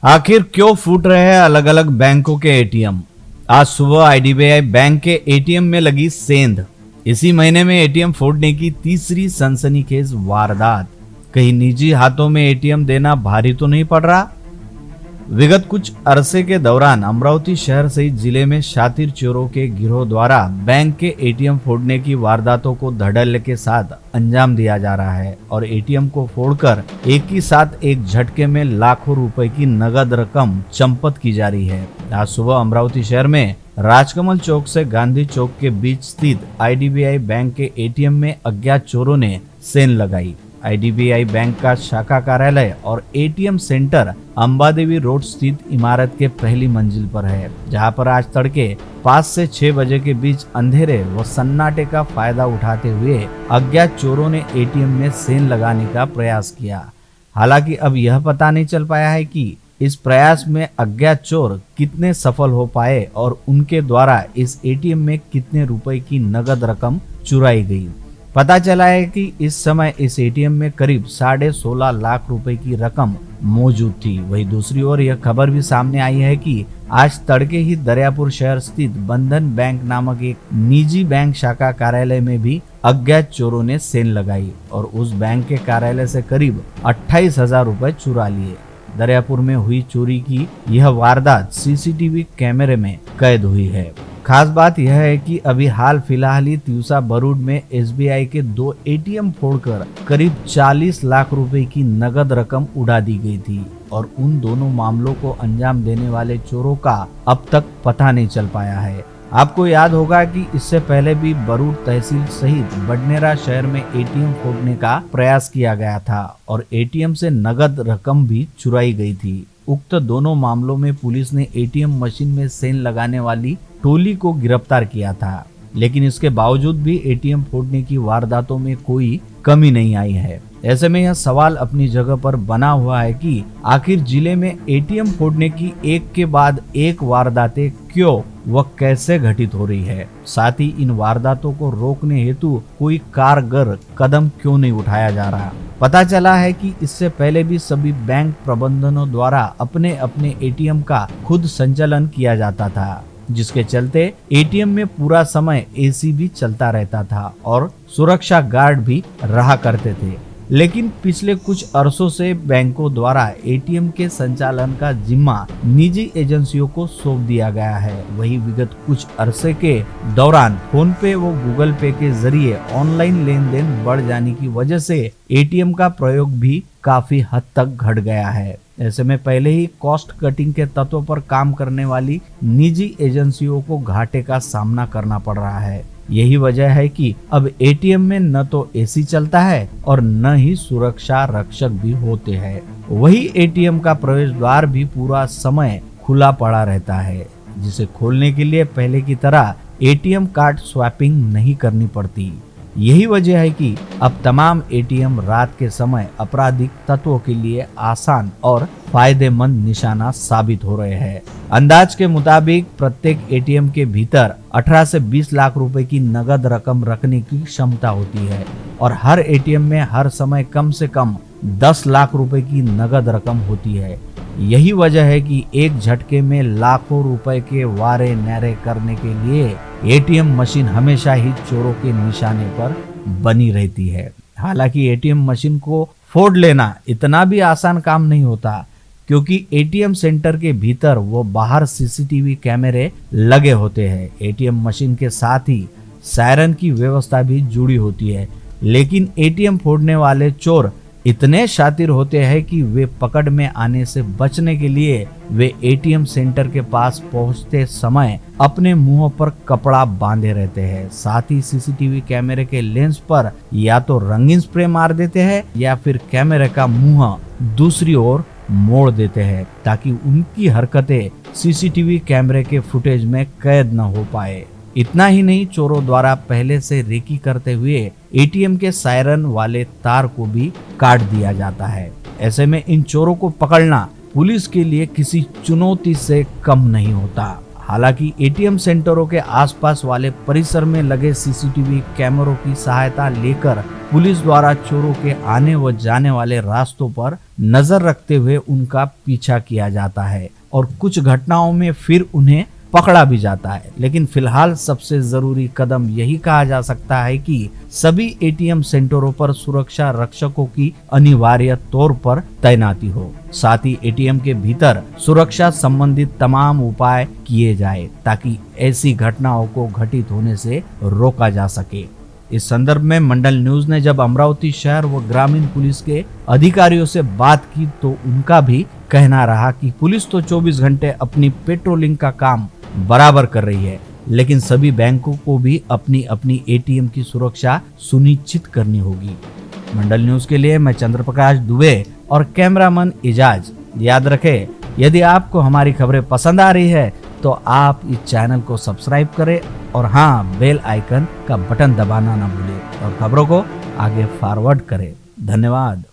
आखिर क्यों फूट रहे हैं अलग अलग बैंकों के एटीएम। आज सुबह आईडीबीआई बैंक के एटीएम में लगी सेंध। इसी महीने में एटीएम फोड़ने की तीसरी सनसनीखेज वारदात। कहीं निजी हाथों में एटीएम देना भारी तो नहीं पड़ रहा। विगत कुछ अरसे के दौरान अमरावती शहर सहित जिले में शातिर चोरों के गिरोह द्वारा बैंक के एटीएम फोड़ने की वारदातों को धड़ल्ले के साथ अंजाम दिया जा रहा है और एटीएम को फोड़कर एक ही साथ एक झटके में लाखों रुपए की नगद रकम चंपत की जा रही है। आज सुबह अमरावती शहर में राजकमल चौक से गांधी चौक के बीच स्थित आईडीबीआई बैंक के एटीएम में अज्ञात चोरों ने सेंध लगाई। आईडीबीआई बैंक का शाखा कार्यालय और एटीएम सेंटर अंबादेवी रोड स्थित इमारत के पहली मंजिल पर है, जहां पर आज तड़के 5 से 6 बजे के बीच अंधेरे व सन्नाटे का फायदा उठाते हुए अज्ञात चोरों ने एटीएम में सेंध लगाने का प्रयास किया। हालांकि अब यह पता नहीं चल पाया है कि इस प्रयास में अज्ञात चोर कितने सफल हो पाए और उनके द्वारा इस एटीएम में कितने रुपए की नगद रकम चुराई गई। पता चला है कि इस समय इस एटीएम में करीब 16.5 लाख रुपए की रकम मौजूद थी। वहीं दूसरी ओर यह खबर भी सामने आई है कि आज तड़के ही दरियापुर शहर स्थित बंधन बैंक नामक एक निजी बैंक शाखा कार्यालय में भी अज्ञात चोरों ने सेंध लगाई और उस बैंक के कार्यालय से करीब 28,000 रुपए चुरा लिए। दरियापुर में हुई चोरी की यह वारदात सीसीटीवी कैमरे में कैद हुई है। खास बात यह है कि अभी हाल फिलहाल ही तिवसा बरूड में एसबीआई के 2 एटीएम फोड़कर करीब 40 लाख रुपए की नगद रकम उड़ा दी गई थी और उन दोनों मामलों को अंजाम देने वाले चोरों का अब तक पता नहीं चल पाया है। आपको याद होगा कि इससे पहले भी बरूड तहसील सहित बडनेरा शहर में एटीएम फोड़ने का प्रयास किया गया था और एटीएम से नगद रकम भी चुराई गई थी। उक्त दोनों मामलों में पुलिस ने एटीएम मशीन में सेंध लगाने वाली टोली को गिरफ्तार किया था, लेकिन इसके बावजूद भी एटीएम फोड़ने की वारदातों में कोई कमी नहीं आई है। ऐसे में यह सवाल अपनी जगह पर बना हुआ है कि आखिर जिले में एटीएम फोड़ने की एक के बाद एक वारदातें क्यों व कैसे घटित हो रही है। साथ ही इन वारदातों को रोकने हेतु कोई कारगर कदम क्यों नहीं उठाया जा रहा। पता चला है कि इससे पहले भी सभी बैंक प्रबंधनों द्वारा अपने अपने एटीएम का खुद संचालन किया जाता था, जिसके चलते एटीएम में पूरा समय एसी भी चलता रहता था और सुरक्षा गार्ड भी रहा करते थे। लेकिन पिछले कुछ अरसों से बैंकों द्वारा एटीएम के संचालन का जिम्मा निजी एजेंसियों को सौंप दिया गया है। वहीं विगत कुछ अरसे के दौरान फोन पे व गूगल पे के जरिए ऑनलाइन लेन देन बढ़ जाने की वजह से एटीएम का प्रयोग भी काफी हद तक घट गया है। ऐसे में पहले ही कॉस्ट कटिंग के तत्व पर काम करने वाली निजी एजेंसियों को घाटे का सामना करना पड़ रहा है। यही वजह है कि अब एटीएम में न तो एसी चलता है और न ही सुरक्षा रक्षक भी होते हैं। वही एटीएम का प्रवेश द्वार भी पूरा समय खुला पड़ा रहता है, जिसे खोलने के लिए पहले की तरह एटीएम कार्ड स्वैपिंग नहीं करनी पड़ती। यही वजह है कि अब तमाम एटीएम रात के समय आपराधिक तत्वों के लिए आसान और फायदेमंद निशाना साबित हो रहे हैं। अंदाज के मुताबिक प्रत्येक एटीएम के भीतर 18 से 20 लाख रुपए की नगद रकम रखने की क्षमता होती है और हर एटीएम में हर समय कम से कम 10 लाख रुपए की नगद रकम होती है। यही वजह है कि एक झटके में लाखों रुपए के वारे नारे करने के लिए एटीएम मशीन हमेशा ही चोरों के निशाने पर बनी रहती है। हालांकि एटीएम मशीन को फोड़ लेना इतना भी आसान काम नहीं होता, क्योंकि एटीएम सेंटर के भीतर व बाहर सीसीटीवी कैमरे लगे होते हैं। एटीएम मशीन के साथ ही सायरन की व्यवस्था भी जुड़ी होती है, लेकिन एटीएम फोड़ने वाले चोर इतने शातिर होते हैं कि वे पकड़ में आने से बचने के लिए वे एटीएम सेंटर के पास पहुंचते समय अपने मुंह पर कपड़ा बांधे रहते हैं। साथ ही सीसीटीवी कैमरे के लेंस पर या तो रंगीन स्प्रे मार देते हैं या फिर कैमरे का मुंह दूसरी ओर मोड़ देते हैं, ताकि उनकी हरकतें सीसीटीवी कैमरे के फुटेज में कैद न हो पाए। इतना ही नहीं, चोरों द्वारा पहले से रेकी करते हुए एटीएम के सायरन वाले तार को भी काट दिया जाता है। ऐसे में इन चोरों को पकड़ना पुलिस के लिए किसी चुनौती से कम नहीं होता। हालांकि एटीएम सेंटरों के आसपास वाले परिसर में लगे सीसीटीवी कैमरों की सहायता लेकर पुलिस द्वारा चोरों के आने व जाने वाले रास्तों पर नजर रखते हुए उनका पीछा किया जाता है और कुछ घटनाओं में फिर उन्हें पकड़ा भी जाता है। लेकिन फिलहाल सबसे जरूरी कदम यही कहा जा सकता है कि सभी एटीएम सेंटरों पर सुरक्षा रक्षकों की अनिवार्य तौर पर तैनाती हो। साथ ही एटीएम के भीतर सुरक्षा संबंधित तमाम उपाय किए जाए ताकि ऐसी घटनाओं को घटित होने से रोका जा सके। इस संदर्भ में मंडल न्यूज ने जब अमरावती शहर व ग्रामीण पुलिस के अधिकारियों से बात की तो उनका भी कहना रहा कि पुलिस तो 24 घंटे अपनी पेट्रोलिंग का काम बराबर कर रही है, लेकिन सभी बैंकों को भी अपनी अपनी एटीएम की सुरक्षा सुनिश्चित करनी होगी। मंडल न्यूज के लिए मैं चंद्रप्रकाश दुबे और कैमरामैन इजाज। याद रखें, यदि आपको हमारी खबरें पसंद आ रही है तो आप इस चैनल को सब्सक्राइब करें और हाँ, बेल आइकन का बटन दबाना ना भूलें और खबरों को आगे फॉरवर्ड करें। धन्यवाद।